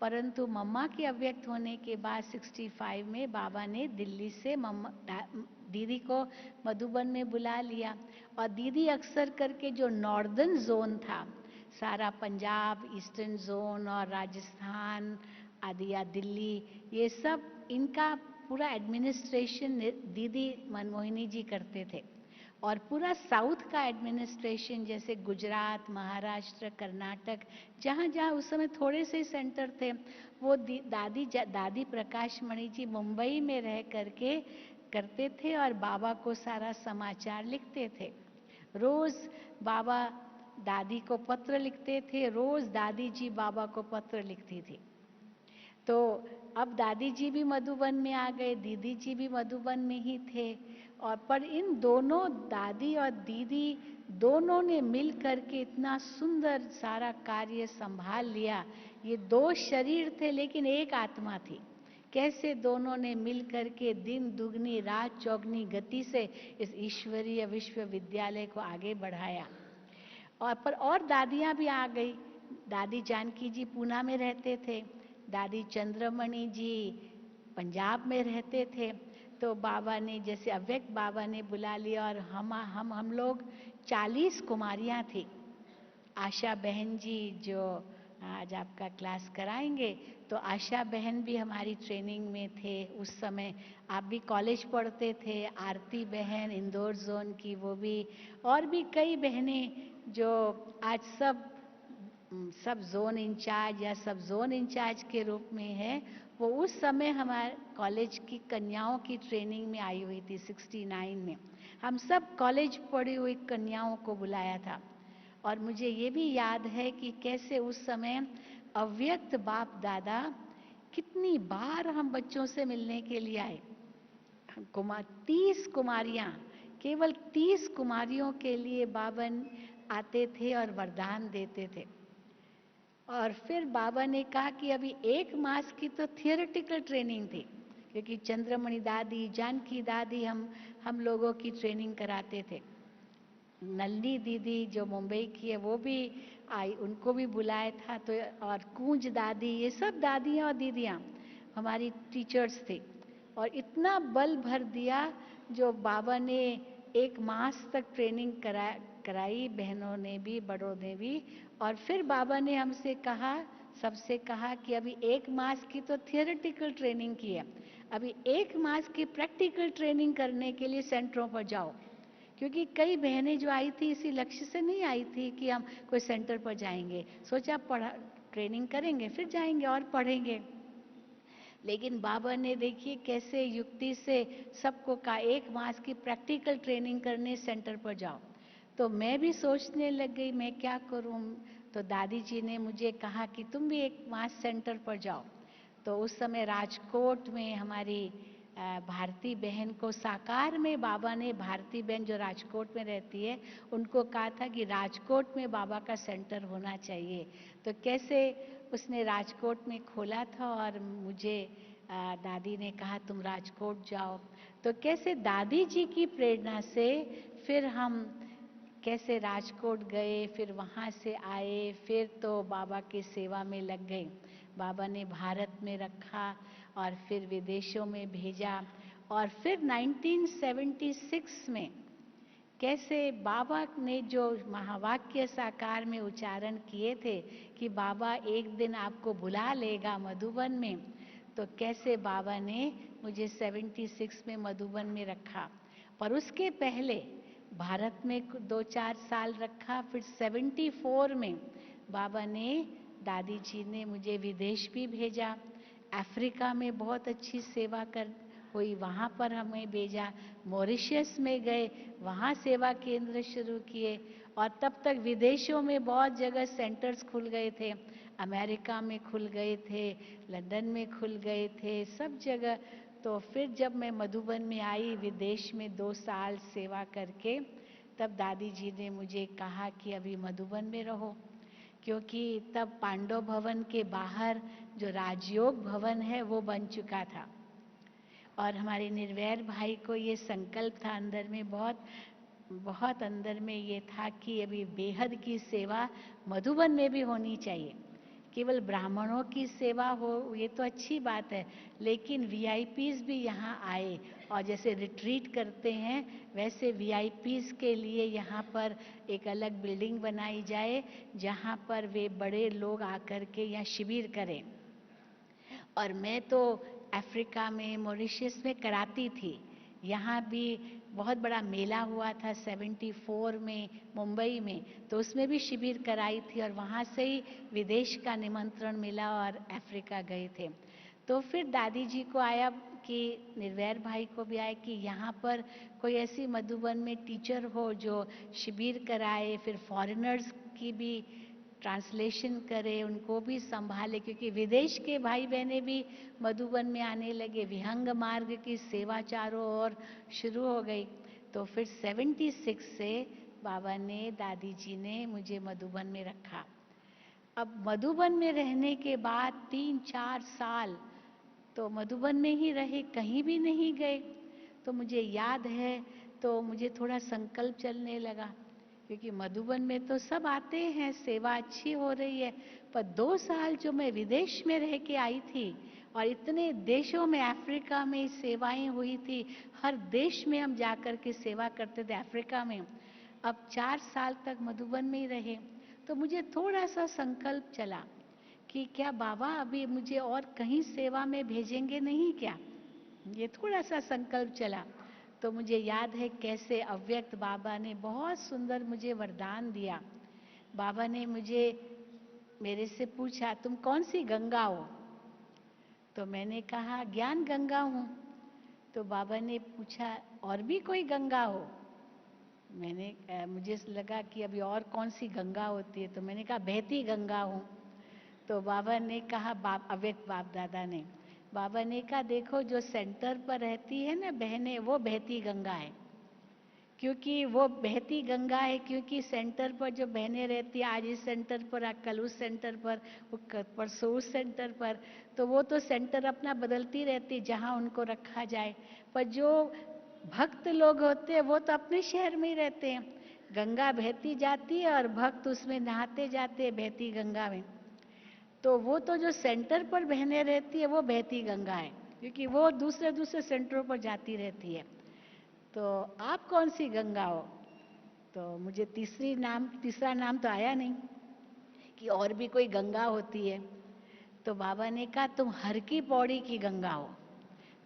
परंतु मम्मा के अव्यक्त होने के बाद 65 में बाबा ने दिल्ली से दीदी को मधुबन में बुला लिया। और दीदी अक्सर करके जो नॉर्दर्न जोन था, सारा पंजाब, ईस्टर्न जोन और राजस्थान आदि या दिल्ली, ये सब इनका पूरा एडमिनिस्ट्रेशन दीदी मनमोहिनी जी करते थे। और पूरा साउथ का एडमिनिस्ट्रेशन जैसे गुजरात, महाराष्ट्र, कर्नाटक, जहाँ जहाँ उस समय थोड़े से सेंटर थे, वो दादी प्रकाशमणि जी मुंबई में रह करके करते थे और बाबा को सारा समाचार लिखते थे। रोज बाबा दादी को पत्र लिखते थे, रोज दादी जी बाबा को पत्र लिखती थी। तो अब दादी जी भी मधुबन में आ गए, दीदी जी भी मधुबन में ही थे। और पर इन दोनों दादी और दीदी दोनों ने मिल करके इतना सुंदर सारा कार्य संभाल लिया। ये दो शरीर थे लेकिन एक आत्मा थी। कैसे दोनों ने मिल करके दिन दुगनी रात चौगनी गति से इस ईश्वरीय विश्वविद्यालय को आगे बढ़ाया। और पर और दादियाँ भी आ गई। दादी जानकी जी पूना में रहते थे, दादी चंद्रमणि जी पंजाब में रहते थे। तो बाबा ने जैसे अव्यक्त बाबा ने बुला लिया और हम लोग 40 कुमारियां थी। आशा बहन जी जो आज आपका क्लास कराएंगे, तो आशा बहन भी हमारी ट्रेनिंग में थे उस समय। आप भी कॉलेज पढ़ते थे। आरती बहन इंदौर जोन की, वो भी, और भी कई बहनें जो आज सब जोन इंचार्ज या सब जोन इंचार्ज के रूप में है, वो उस समय हमारे कॉलेज की कन्याओं की ट्रेनिंग में आई हुई थी 69 में। हम सब कॉलेज पढ़ी हुई कन्याओं को बुलाया था। और मुझे ये भी याद है कि कैसे उस समय अव्यक्त बाप दादा कितनी बार हम बच्चों से मिलने के लिए आए। 30 कुमारियां, केवल 30 कुमारियों के लिए बाबन आते थे और वरदान देते थे। और फिर बाबा ने कहा कि अभी 1 मास की तो थियोरेटिकल ट्रेनिंग थी, क्योंकि चंद्रमणि दादी, जानकी दादी हम लोगों की ट्रेनिंग कराते थे। नलनी दीदी जो मुंबई की है वो भी आई, उनको भी बुलाया था। तो और कूंज दादी, ये सब दादियाँ और दीदियाँ हमारी टीचर्स थी। और इतना बल भर दिया जो बाबा ने 1 मास तक ट्रेनिंग कराई, बहनों ने भी, बड़ों ने भी। और फिर बाबा ने हमसे कहा, सबसे कहा कि अभी 1 मास की तो थियोरेटिकल ट्रेनिंग की है, अभी 1 मास की प्रैक्टिकल ट्रेनिंग करने के लिए सेंटरों पर जाओ। क्योंकि कई बहनें जो आई थी इसी लक्ष्य से नहीं आई थी कि हम कोई सेंटर पर जाएंगे, सोचा पढ़ा ट्रेनिंग करेंगे फिर जाएंगे और पढ़ेंगे। लेकिन बाबा ने देखिए कैसे युक्ति से सबको कहा 1 मास की प्रैक्टिकल ट्रेनिंग करने सेंटर पर जाओ। तो मैं भी सोचने लग गई मैं क्या करूं। तो दादी जी ने मुझे कहा कि तुम भी 1 मास सेंटर पर जाओ। तो उस समय राजकोट में हमारी भारती बहन को साकार में बाबा ने, भारती बहन जो राजकोट में रहती है, उनको कहा था कि राजकोट में बाबा का सेंटर होना चाहिए। तो कैसे उसने राजकोट में खोला था और मुझे दादी ने कहा तुम राजकोट जाओ। तो कैसे दादी जी की प्रेरणा से फिर हम कैसे राजकोट गए, फिर वहाँ से आए, फिर तो बाबा की सेवा में लग गए। बाबा ने भारत में रखा और फिर विदेशों में भेजा। और फिर 1976 में कैसे बाबा ने जो महावाक्य साकार में उच्चारण किए थे कि बाबा एक दिन आपको बुला लेगा मधुबन में, तो कैसे बाबा ने मुझे 76 में मधुबन में रखा। पर उसके पहले भारत में 2-4 साल रखा। फिर 74 में बाबा ने, दादी जी ने मुझे विदेश भी भेजा। अफ्रीका में बहुत अच्छी सेवा कर हुई, वहाँ पर हमें भेजा। मॉरिशस में गए, वहाँ सेवा केंद्र शुरू किए। और तब तक विदेशों में बहुत जगह सेंटर्स खुल गए थे। अमेरिका में खुल गए थे, लंदन में खुल गए थे, सब जगह। तो फिर जब मैं मधुबन में आई विदेश में 2 साल सेवा करके, तब दादी जी ने मुझे कहा कि अभी मधुबन में रहो, क्योंकि तब पांडव भवन के बाहर जो राजयोग भवन है वो बन चुका था। और हमारे निर्वैर भाई को ये संकल्प था अंदर में, बहुत अंदर में ये था कि अभी बेहद की सेवा मधुबन में भी होनी चाहिए। केवल ब्राह्मणों की सेवा हो ये तो अच्छी बात है, लेकिन वीआईपीज भी यहाँ आए और जैसे रिट्रीट करते हैं वैसे वीआईपीज के लिए यहाँ पर एक अलग बिल्डिंग बनाई जाए, जहाँ पर वे बड़े लोग आकर के यहाँ शिविर करें। और मैं तो अफ्रीका में, मॉरिशस में कराती थी। यहाँ भी बहुत बड़ा मेला हुआ था 74 में मुंबई में, तो उसमें भी शिविर कराई थी और वहाँ से ही विदेश का निमंत्रण मिला और अफ्रीका गए थे। तो फिर दादी जी को आया कि निर्वैर भाई को भी आया कि यहाँ पर कोई ऐसी मधुबन में टीचर हो जो शिविर कराए, फिर फॉरेनर्स की भी ट्रांसलेशन करे, उनको भी संभाले, क्योंकि विदेश के भाई बहनें भी मधुबन में आने लगे। विहंग मार्ग की सेवा चारों ओर शुरू हो गई। तो फिर 76 से बाबा ने, दादी जी ने मुझे मधुबन में रखा। अब मधुबन में रहने के बाद 3-4 साल तो मधुबन में ही रहे, कहीं भी नहीं गए। तो मुझे याद है, तो मुझे थोड़ा संकल्प चलने लगा, क्योंकि मधुबन में तो सब आते हैं, सेवा अच्छी हो रही है। पर 2 साल जो मैं विदेश में रह के आई थी और इतने देशों में, अफ्रीका में सेवाएं हुई थी, हर देश में हम जाकर के सेवा करते थे। अफ्रीका में अब 4 साल तक मधुबन में ही रहे, तो मुझे थोड़ा सा संकल्प चला कि क्या बाबा अभी मुझे और कहीं सेवा में भेजेंगे नहीं क्या? ये थोड़ा सा संकल्प चला। तो मुझे याद है कैसे अव्यक्त बाबा ने बहुत सुंदर मुझे वरदान दिया। बाबा ने मुझे मेरे से पूछा, तुम कौन सी गंगा हो? तो मैंने कहा ज्ञान गंगा हूँ। तो बाबा ने पूछा और भी कोई गंगा हो? मुझे लगा कि अभी और कौन सी गंगा होती है, तो मैंने कहा बहती गंगा हूँ। तो बाबा ने कहा, अव्यक्त बाप दादा ने, बाबा ने कहा देखो जो सेंटर पर रहती है ना बहनें, वो बहती गंगा है। क्योंकि वो बहती गंगा है क्योंकि सेंटर पर जो बहनें रहती है, आज इस सेंटर पर, कल उस सेंटर पर, वो परसों उस सेंटर पर, तो वो तो सेंटर अपना बदलती रहती जहाँ उनको रखा जाए। पर जो भक्त लोग होते हैं वो तो अपने शहर में ही रहते हैं। गंगा बहती जाती है और भक्त उसमें नहाते जाते हैं बहती गंगा में। तो वो तो जो सेंटर पर बहने रहती है वो बहती गंगा है, क्योंकि वो दूसरे दूसरे सेंटरों पर जाती रहती है। तो आप कौन सी गंगा हो? तो मुझे तीसरा नाम तो आया नहीं कि और भी कोई गंगा होती है। तो बाबा ने कहा तुम हर की पौड़ी की गंगा हो।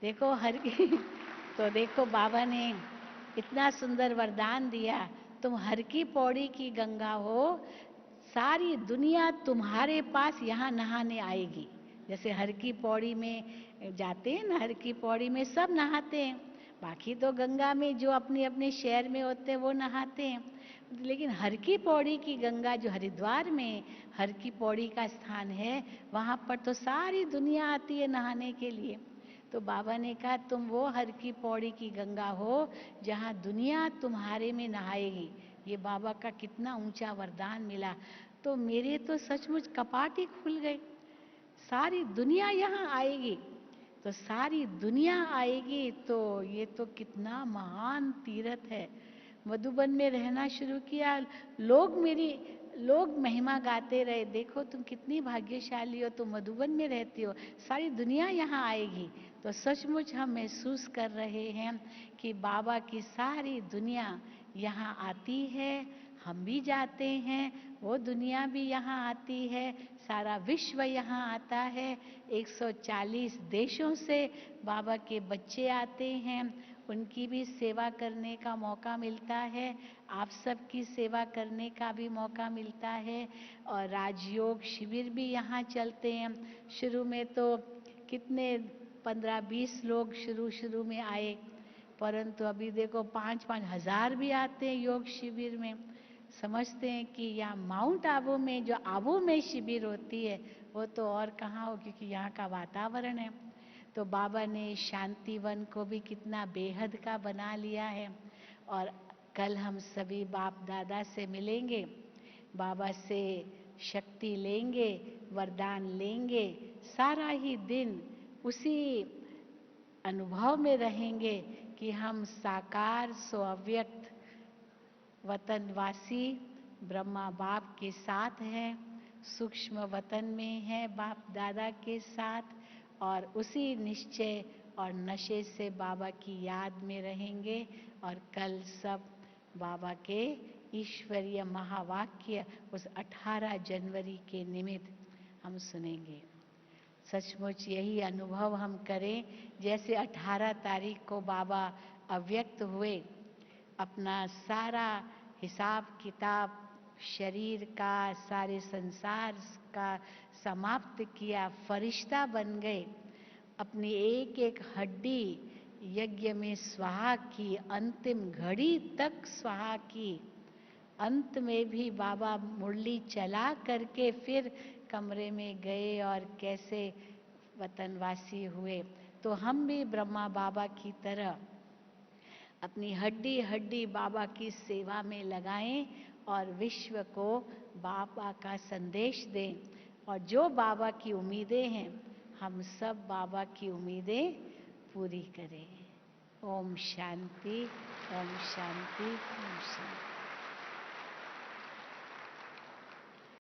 देखो हर की तो देखो बाबा ने इतना सुंदर वरदान दिया, तुम हर की पौड़ी की गंगा हो, सारी दुनिया तुम्हारे पास यहाँ नहाने आएगी। जैसे हर की पौड़ी में जाते हैं ना, हर की पौड़ी में सब नहाते हैं, बाकी तो गंगा में जो अपने अपने शहर में होते हैं वो नहाते हैं, लेकिन हर की पौड़ी की गंगा जो हरिद्वार में हर की पौड़ी का स्थान है, वहाँ पर तो सारी दुनिया आती है नहाने के लिए। तो बाबा ने कहा तुम वो हर की पौड़ी की गंगा हो जहाँ दुनिया तुम्हारे में नहाएगी। ये बाबा का कितना ऊंचा वरदान मिला। तो मेरे तो सचमुच कपाट ही खुल गए। सारी दुनिया यहाँ आएगी, तो सारी दुनिया आएगी, तो ये तो कितना महान तीर्थ है। मधुबन में रहना शुरू किया, लोग महिमा गाते रहे, देखो तुम कितनी भाग्यशाली हो, तुम मधुबन में रहती हो, सारी दुनिया यहाँ आएगी। तो सचमुच हम महसूस कर रहे हैं कि बाबा की सारी दुनिया यहाँ आती है, हम भी जाते हैं, वो दुनिया भी यहाँ आती है, सारा विश्व यहाँ आता है। 140 देशों से बाबा के बच्चे आते हैं, उनकी भी सेवा करने का मौका मिलता है, आप सबकी सेवा करने का भी मौका मिलता है। और राजयोग शिविर भी यहाँ चलते हैं। शुरू में तो कितने 15-20 लोग शुरू में आए, परंतु अभी देखो 5-5 हजार भी आते हैं योग शिविर में। समझते हैं कि यहाँ माउंट आबू में जो आबू में शिविर होती है वो तो और कहाँ हो, क्योंकि यहाँ का वातावरण है। तो बाबा ने शांतिवन को भी कितना बेहद का बना लिया है। और कल हम सभी बाप दादा से मिलेंगे, बाबा से शक्ति लेंगे, वरदान लेंगे, सारा ही दिन उसी अनुभव में रहेंगे कि हम साकार सो अव्यक्त वतनवासी ब्रह्मा बाप के साथ हैं, सूक्ष्म वतन में हैं बाप दादा के साथ, और उसी निश्चय और नशे से बाबा की याद में रहेंगे। और कल सब बाबा के ईश्वरीय महावाक्य उस 18 जनवरी के निमित्त हम सुनेंगे। सचमुच यही अनुभव हम करें, जैसे 18 तारीख को बाबा अव्यक्त हुए, अपना सारा हिसाब किताब शरीर का, सारे संसार का समाप्त किया, फरिश्ता बन गए, अपनी एक एक हड्डी यज्ञ में स्वाहा की, अंतिम घड़ी तक स्वाहा की। अंत में भी बाबा मुरली चला करके फिर कमरे में गए और कैसे वतनवासी हुए। तो हम भी ब्रह्मा बाबा की तरह अपनी हड्डी हड्डी बाबा की सेवा में लगाएं और विश्व को बाबा का संदेश दें। और जो बाबा की उम्मीदें हैं, हम सब बाबा की उम्मीदें पूरी करें। ओम शांति, ओम शांति, ओम शांति।